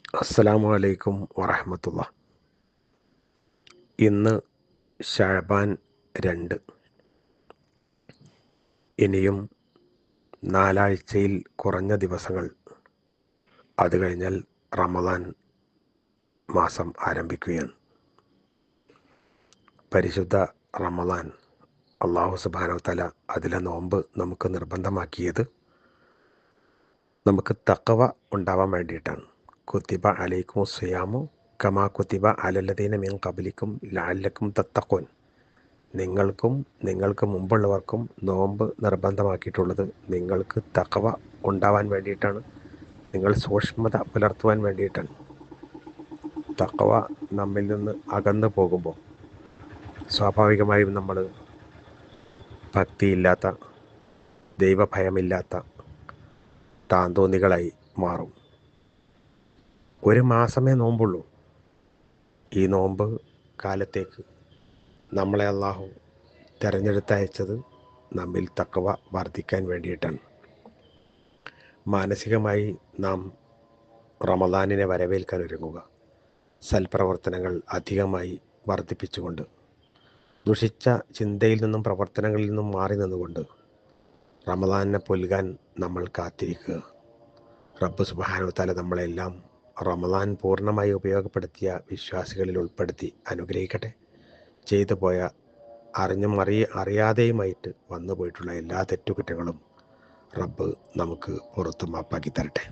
അസ്സലാമു അലൈക്കും വറഹ്മത്തുള്ളാ. ഇന്ന് ശഅബാൻ 2. ഇനിയും 4 ആഴ്ചയിൽ കുറഞ്ഞ ദിവസങ്ങൾ. അത് കഴിഞ്ഞാൽ റമദാൻ മാസം ആരംഭിക്കുകയാണ്. പരിശുദ്ധ റമദാൻ അല്ലാഹു സുബ്ഹാനഹു വ തആല അതിലെ നോമ്പ് നമുക്ക് നിർബന്ധമാക്കിയത് നമുക്ക് തഖ്വ ഉണ്ടാവാൻ വേണ്ടിയിട്ടാണ്. കുത്തിബ അലൈക്കുമുസ് സിയാമു കമാ കുത്തിബ അലല്ലദീന മിൻ ഖബ്ലിക്കും ലഅല്ലക്കും തത്തഖൂൻ. നിങ്ങൾക്കും നിങ്ങൾക്ക് മുമ്പുള്ളവർക്കും നോമ്പ് നിർബന്ധമാക്കിയിട്ടുള്ളത് നിങ്ങൾക്ക് തഖ്വ ഉണ്ടാവാൻ വേണ്ടിയിട്ടാണ്, നിങ്ങൾ സൂക്ഷ്മത പുലർത്തുവാൻ വേണ്ടിയിട്ടാണ്. തഖ്വ നമ്മിൽ നിന്ന് അകന്നു പോകുമ്പോൾ സ്വാഭാവികമായും നമ്മൾ ഭക്തിയില്ലാത്ത, ദൈവഭയമില്ലാത്ത താന്തോന്നികളായി മാറും. ഒരു മാസമേ നോമ്പുള്ളൂ. ഈ നോമ്പ് കാലത്തേക്ക് നമ്മളെ അള്ളാഹു തിരഞ്ഞെടുത്തയച്ചത് നമ്മിൽ തഖ്വ വർദ്ധിക്കാൻ വേണ്ടിയിട്ടാണ്. മാനസികമായി നാം റമദാനിനെ വരവേൽക്കാൻ ഒരുങ്ങുക. സൽപ്രവർത്തനങ്ങൾ അധികമായി വർദ്ധിപ്പിച്ചുകൊണ്ട്, ദുഷിച്ച ചിന്തയിൽ നിന്നും പ്രവർത്തനങ്ങളിൽ നിന്നും മാറി നിന്നുകൊണ്ട് റമദാനിനെ പുൽകാൻ നമ്മൾ കാത്തിരിക്കുക. റബ്ബ് സുബ്ഹാനഹു വ തആല നമ്മളെല്ലാം റമദാൻ പൂർണ്ണമായി ഉപയോഗപ്പെടുത്തിയ വിശ്വാസികളിൽ ഉൾപ്പെടുത്തി അനുഗ്രഹിക്കട്ടെ. ചെയ്തു പോയ അറിഞ്ഞും അറിയാതെയുമായിട്ട് വന്നു പോയിട്ടുള്ള എല്ലാ തെറ്റുകുറ്റങ്ങളും റബ്ബ് നമുക്ക് പുറത്തു മാപ്പാക്കി തരട്ടെ.